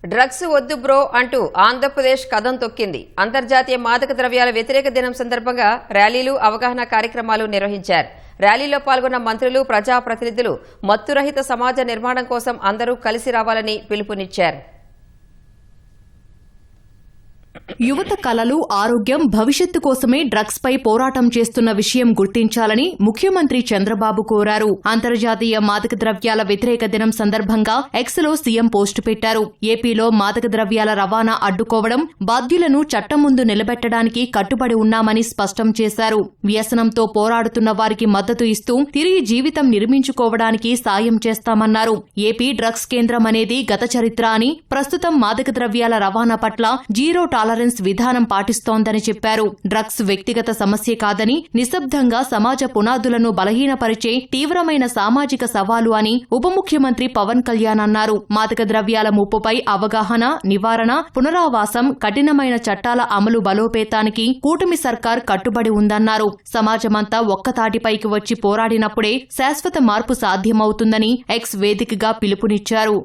Drugs వద్దు bro అంటూ ఆంధ్రప్రదేశ్ కదం తొక్కింది. అంతర్జాతీయ మాదక ద్రవ్యాల వ్యతిరేక దినం సందర్భంగా ర్యాలీలు, అవగాహన కార్యక్రమాలు నిర్వహించారు. ర్యాలీలో పాల్గొన్న మంత్రులు, ప్రజాప్రతినిధులు మత్తురహిత సమాజ నిర్మాణం కోసం అందరూ కలిసి రావాలని పిలుపునిచ్చారు. యువత కలలు, ఆరోగ్యం, భవిష్యత్తు కోసమే డ్రగ్స్ పై పోరాటం చేస్తున్న విషయం గుర్తించాలని ముఖ్యమంత్రి చంద్రబాబు కోరారు. అంతర్జాతీయ మాదక ద్రవ్యాల వ్యతిరేక దినం సందర్భంగా ఎక్స్ లో సీఎం పోస్టు పెట్టారు. ఏపీలో మాదక ద్రవ్యాల రవాణా అడ్డుకోవడం, బాధ్యులను చట్టం ముందు నిలబెట్టడానికి కట్టుబడి ఉన్నామని స్పష్టం చేశారు. వ్యసనంతో పోరాడుతున్న వారికి మద్దతు ఇస్తూ తిరిగి జీవితం నిర్మించుకోవడానికి సాయం చేస్తామన్నారు. ఏపీ డ్రగ్స్ కేంద్రం అనేది గత చరిత్ర అని, ప్రస్తుతం మాదక ద్రవ్యాల రవాణా పట్ల జీరో టాలరెన్స్ విధానం పాటిస్తోందని చెప్పారు. డ్రగ్స్ వ్యక్తిగత సమస్య కాదని, నిశ్శబ్దంగా సమాజ పునాదులను బలహీనపరిచే తీవ్రమైన సామాజిక సవాలు అని ఉప ముఖ్యమంత్రి పవన్ కళ్యాణ్ అన్నారు. మాదక ద్రవ్యాల ముప్పుపై అవగాహన, నివారణ, పునరావాసం, కఠినమైన చట్టాల అమలు బలోపేతానికి కూటమి సర్కార్ కట్టుబడి ఉందన్నారు. సమాజమంతా ఒక్కతాటిపైకి వచ్చి పోరాడినప్పుడే శాశ్వత మార్పు సాధ్యమవుతుందని ఎక్స్ వేదికగా పిలుపునిచ్చారు.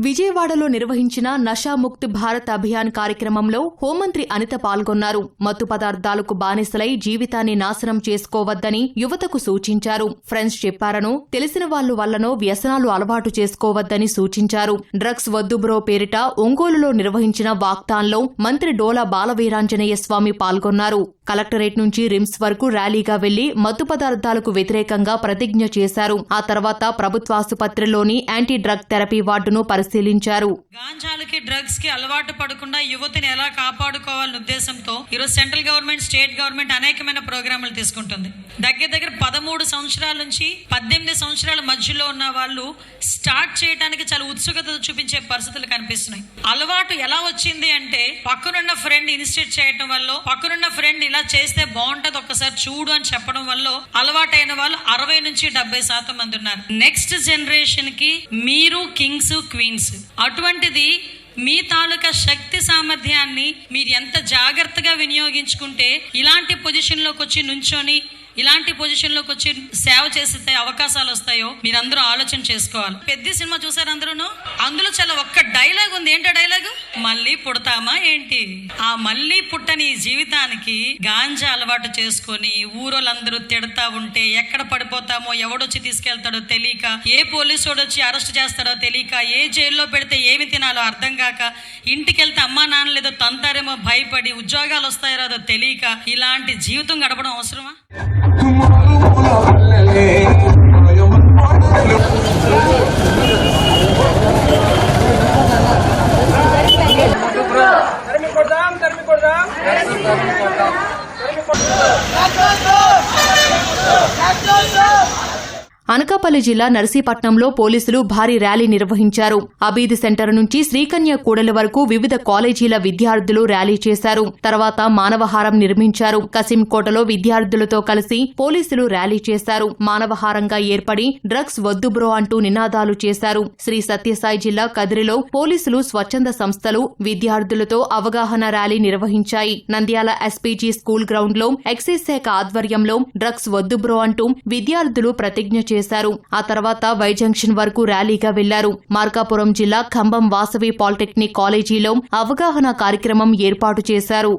విజయవాడలో నిర్వహించిన నషాముక్త్ భారత్ అభియాన్ కార్యక్రమంలో హోంమంత్రి అనిత పాల్గొన్నారు. మత్తు పదార్థాలకు బానిసలై జీవితాన్ని నాశనం చేసుకోవద్దని యువతకు సూచించారు. ఫ్రెండ్స్ చెప్పారనో, తెలిసిన వాళ్లు వల్లనో వ్యసనాలు అలవాటు చేసుకోవద్దని సూచించారు. డ్రగ్స్ వద్దు బ్రో పేరిట ఒంగోలులో నిర్వహించిన వాక్థాన్లో మంత్రి డోలా బాలవీరాంజనేయ స్వామి పాల్గొన్నారు. కలెక్టరేట్ నుంచి రిమ్స్ వరకు ర్యాలీగా వెళ్లి మత్తు పదార్థాలకు వ్యతిరేకంగా ప్రతిజ్ఞ చేశారు. ఆ తర్వాత ప్రభుత్వాసుపత్రిలోని యాంటీ డ్రగ్ థెరపీ వార్డును పరిశీలించారు. గాంజాలకి, డ్రగ్స్ కి అలవాటు పడకుండా యువతిని ఎలా కాపాడుకోవాలనే ఉద్దేశంతో ఈరోజు సెంట్రల్ గవర్నమెంట్, స్టేట్ గవర్నమెంట్ అనేకమైన ప్రోగ్రాములు తీసుకుంటుంది. దగ్గర 13 సంవత్సరాల నుంచి 18 సంవత్సరాల మధ్యలో ఉన్న వాళ్ళు స్టార్ట్ చేయడానికి చాలా ఉత్సుకత చూపించే పరిస్థితులు కనిపిస్తున్నాయి. అలవాటు ఎలా వచ్చింది అంటే, పక్కనున్న ఫ్రెండ్ ఇన్స్టిట్యూట్ చేయడం వల్ల, పక్కనున్న ఫ్రెండ్ ఇలా చేస్తే బాగుంటది ఒక్కసారి చూడు అని చెప్పడం వల్ల అలవాటైన వాళ్ళు 60 నుంచి 70% మంది ఉన్నారు. నెక్స్ట్ జనరేషన్ కి మీరు కింగ్స్, క్వీన్స్. అటువంటిది మీ తాలూకా శక్తి సామర్థ్యాన్ని మీరు ఎంత జాగ్రత్తగా వినియోగించుకుంటే ఇలాంటి పొజిషన్లోకి వచ్చి నుంచొని, ఇలాంటి పొజిషన్లోకి వచ్చి సేవ చేసే అవకాశాలు వస్తాయో మీరందరూ ఆలోచన చేసుకోవాలి. పెద్ద సినిమా చూసారు అందరూ? అందులో చాలా ఒక్క డైలాగ్ ఉంది. ఏంటో డైలాగు? మళ్ళీ పుడతామా ఏంటి? ఆ మళ్ళీ పుట్టని జీవితానికి గాంజా అలవాటు చేసుకొని ఊరోళ్ళందరూ తిడతా ఉంటే ఎక్కడ పడిపోతామో, ఎవడొచ్చి తీసుకెళ్తాడో తెలియక, ఏ పోలీసు వచ్చి అరెస్ట్ చేస్తాడో తెలియక, ఏ జైల్లో పెడితే ఏమి తినాలో అర్థం కాక, ఇంటికి వెళ్తే అమ్మా నాన్న లేదో తంతారేమో భయపడి, ఉద్యోగాలు వస్తాయో రాదో తెలియక ఇలాంటి జీవితం గడపడం అవసరమా? అనకాపల్లి జిల్లా నర్సీపట్నంలో పోలీసులు భారీ ర్యాలీ నిర్వహించారు. అబీద్ సెంటర్ నుంచి శ్రీకన్య కూడలి వరకు వివిధ కాలేజీల విద్యార్థులు ర్యాలీ చేశారు. తర్వాత మానవహారం నిర్మించారు. కసింకోటలో విద్యార్థులతో కలిసి పోలీసులు ర్యాలీ చేశారు. మానవహారంగా ఏర్పడి డ్రగ్స్ వద్దు బ్రో అంటూ నినాదాలు చేశారు. శ్రీ సత్యసాయి జిల్లా కదిరిలో పోలీసులు, స్వచ్ఛంద సంస్థలు విద్యార్థులతో అవగాహన ర్యాలీ నిర్వహించాయి. నంద్యాల ఎస్పీజీ స్కూల్ గ్రౌండ్ లో ఎక్సైజ్ శాఖ ఆధ్వర్యంలో డ్రగ్స్ వద్దు బ్రో అంటూ విద్యార్థులు ప్రతిజ్ఞ చేశారు. ఆ తర్వాత వై జంక్షన్ వరకు ర్యాలీగా వెళ్లారు. మార్కాపురం జిల్లా ఖమ్మం వాసవి పాలిటెక్నిక్ కాలేజీలో అవగాహన కార్యక్రమం ఏర్పాటు చేశారు.